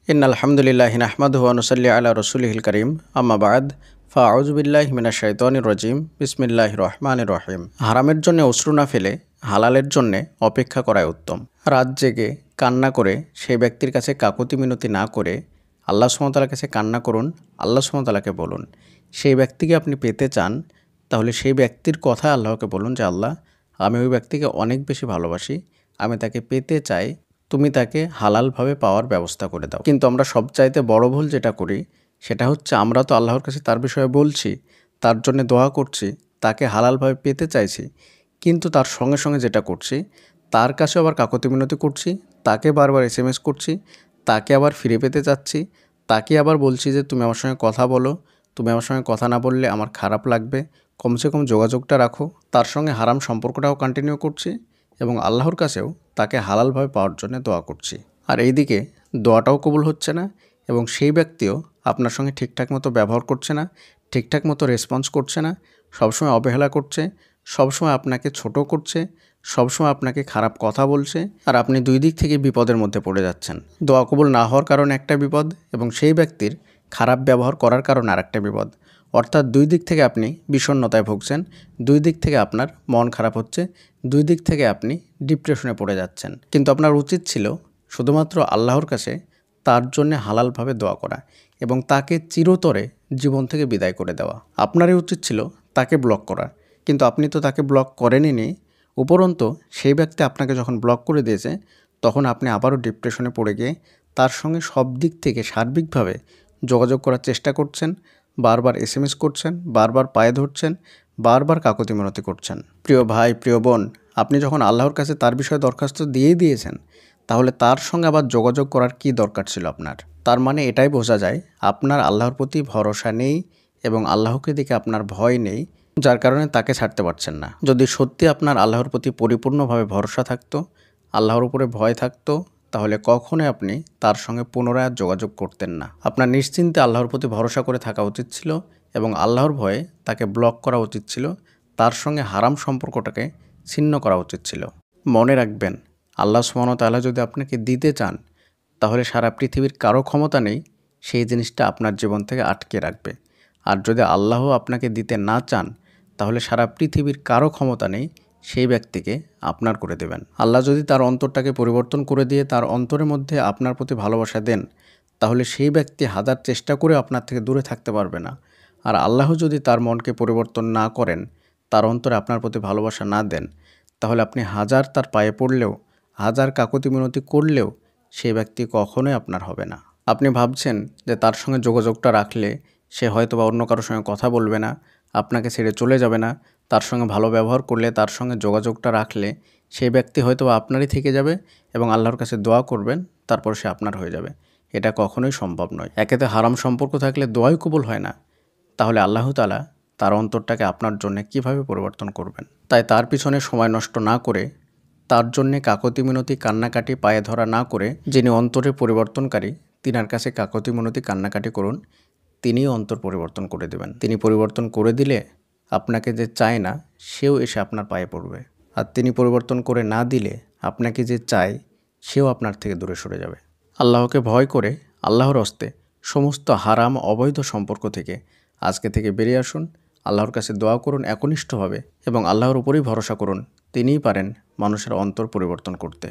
ইন্নাল হামদুলিল্লাহি নাহমাদুহু ওয়া নুসাল্লি আলা রাসূলিহিল কারীম আম্মা বা'দ ফাআউযু বিল্লাহি মিনাশ শাইতানির রাজীম বিসমিল্লাহির রহমানির রহিম। হারামের জন্য অশ্রু না ফেলে হালালের জন্য অপেক্ষা করাই উত্তম। রাত জেগে কান্না করে সেই ব্যক্তির কাছে কাকুতি মিনতি না করে আল্লাহ সুবহানাহু ওয়া তাআলার কাছে কান্না করুন, আল্লাহ সুবহানাহু ওয়া তাআলাকে বলুন। সেই ব্যক্তিকে আপনি পেতে চান, তাহলে সেই ব্যক্তির কথা আল্লাহকে বলুন যে আল্লাহ, আমি ওই ব্যক্তিকে অনেক বেশি ভালোবাসি, আমি তাকে পেতে চাই, তুমি তাকে হালালভাবে পাওয়ার ব্যবস্থা করে দাও। কিন্তু আমরা সবচাইতে বড় ভুল যেটা করি সেটা হচ্ছে আমরা তো আল্লাহর কাছে তার বিষয়ে বলছি, তার জন্য দোয়া করছি, তাকে হালালভাবে পেতে চাইছি, কিন্তু তার সঙ্গে সঙ্গে যেটা করছি তার কাছে আবার কাকুতি মিনতি করছি, তাকে বারবার SMS করছি, তাকে আবার ফিরে পেতে চাচ্ছি, তাকে আবার বলছি যে তুমি আমার সঙ্গে কথা বলো, তুমি আমার সঙ্গে কথা না বললে আমার খারাপ লাগবে, কমসে কম যোগাযোগটা রাখো। তার সঙ্গে হারাম সম্পর্কটাও কন্টিনিউ করছি এবং আল্লাহর কাছেও তাকে হালালভাবে পাওয়ার জন্য দোয়া করছি। আর এইদিকে দোয়াটাও কবুল হচ্ছে না এবং সেই ব্যক্তিও আপনার সঙ্গে ঠিকঠাক মতো ব্যবহার করছে না, ঠিকঠাক মতো রেসপন্স করছে না, সবসময় অবহেলা করছে, সবসময় আপনাকে ছোট করছে, সবসময় আপনাকে খারাপ কথা বলছে, আর আপনি দুই দিক থেকে বিপদের মধ্যে পড়ে যাচ্ছেন। দোয়া কবুল না হওয়ার কারণে একটা বিপদ এবং সেই ব্যক্তির খারাপ ব্যবহার করার কারণে আরেকটা বিপদ। অর্থাৎ দুই দিক থেকে আপনি বিষণ্ণতায় ভুগছেন, দুই দিক থেকে আপনার মন খারাপ হচ্ছে, দুই দিক থেকে আপনি ডিপ্রেশনে পড়ে যাচ্ছেন। কিন্তু আপনার উচিত ছিল শুধুমাত্র আল্লাহর কাছে তার জন্য হালালভাবে দোয়া করা এবং তাকে চিরতরে জীবন থেকে বিদায় করে দেওয়া। আপনারই উচিত ছিল তাকে ব্লক করা, কিন্তু আপনি তো তাকে ব্লক করেনই। উপরন্তু সেই ব্যক্তি আপনাকে যখন ব্লক করে দিয়েছে তখন আপনি আবারও ডিপ্রেশনে পড়ে গিয়ে তার সঙ্গে সব দিক থেকে সার্বিকভাবে যোগাযোগ করার চেষ্টা করছেন, বারবার SMS করছেন, বারবার পায়ে ধরছেন, বারবার কাকুতি মিনতি করছেন। প্রিয় ভাই, প্রিয় বোন, আপনি যখন আল্লাহর কাছে তার বিষয়ে দরখাস্ত দিয়েই দিয়েছেন, তাহলে তার সঙ্গে আবার যোগাযোগ করার কী দরকার ছিল আপনার? তার মানে এটাই বোঝা যায় আপনার আল্লাহর প্রতি ভরসা নেই এবং আল্লাহকে দেখে আপনার ভয় নেই, যার কারণে তাকে ছাড়তে পারছেন না। যদি সত্যি আপনার আল্লাহর প্রতি পরিপূর্ণভাবে ভরসা থাকতো, আল্লাহর উপরে ভয় থাকতো, তাহলে কখনোই আপনি তার সঙ্গে পুনরায় যোগাযোগ করতেন না। আপনার নিশ্চিন্তে আল্লাহর প্রতি ভরসা করে থাকা উচিত ছিল এবং আল্লাহর ভয়ে তাকে ব্লক করা উচিত ছিল, তার সঙ্গে হারাম সম্পর্কটাকে ছিন্ন করা উচিত ছিল। মনে রাখবেন, আল্লাহ সুবহানাহু ওয়া তাআলা যদি আপনাকে দিতে চান, তাহলে সারা পৃথিবীর কারো ক্ষমতা নেই সেই জিনিসটা আপনার জীবন থেকে আটকে রাখবে। আর যদি আল্লাহ আপনাকে দিতে না চান, তাহলে সারা পৃথিবীর কারো ক্ষমতা নেই সেই ব্যক্তিকে আপনার করে দেবেন। আল্লাহ যদি তার অন্তরটাকে পরিবর্তন করে দিয়ে তার অন্তরের মধ্যে আপনার প্রতি ভালোবাসা দেন, তাহলে সেই ব্যক্তি হাজার চেষ্টা করে আপনার থেকে দূরে থাকতে পারবে না। আর আল্লাহ যদি তার মনকে পরিবর্তন না করেন, তার অন্তরে আপনার প্রতি ভালোবাসা না দেন, তাহলে আপনি হাজার তার পায়ে পড়লেও, হাজার কাকুতি মিনতি করলেও সেই ব্যক্তি কখনোই আপনার হবে না। আপনি ভাবছেন যে তার সঙ্গে যোগাযোগটা রাখলে সে হয়তো বা অন্য কারোর সঙ্গে কথা বলবে না, আপনাকে ছেড়ে চলে যাবে না, তার সঙ্গে ভালো ব্যবহার করলে, তার সঙ্গে যোগাযোগটা রাখলে সেই ব্যক্তি হয়তো আপনারই থেকে যাবে এবং আল্লাহর কাছে দোয়া করবেন, তারপর সে আপনার হয়ে যাবে। এটা কখনোই সম্ভব নয়। একেতে হারাম সম্পর্ক থাকলে দোয়াই কবুল হয় না, তাহলে আল্লাহ তাআলা তার অন্তরটাকে আপনার জন্য কিভাবে পরিবর্তন করবেন? তাই তার পিছনে সময় নষ্ট না করে, তার জন্যে কাকুতি মিনতি কান্নাকাটি পায়ে ধরা না করে, যিনি অন্তরে পরিবর্তনকারী তিনার কাছে কাকুতি মিনতি কান্নাকাটি করুন, তিনিও অন্তর পরিবর্তন করে দেবেন। তিনি পরিবর্তন করে দিলে আপনাকে যে চায় না সেও এসে আপনার পায়ে পড়বে, আর তিনি পরিবর্তন করে না দিলে আপনাকে যে চায় সেও আপনার থেকে দূরে সরে যাবে। আল্লাহকে ভয় করে আল্লাহর হস্তে সমস্ত হারাম অবৈধ সম্পর্ক থেকে আজকে থেকে বেরিয়ে আসুন, আল্লাহর কাছে দোয়া করুন একনিষ্ঠভাবে এবং আল্লাহর উপরেই ভরসা করুন। তিনিই পারেন মানুষের অন্তর পরিবর্তন করতে।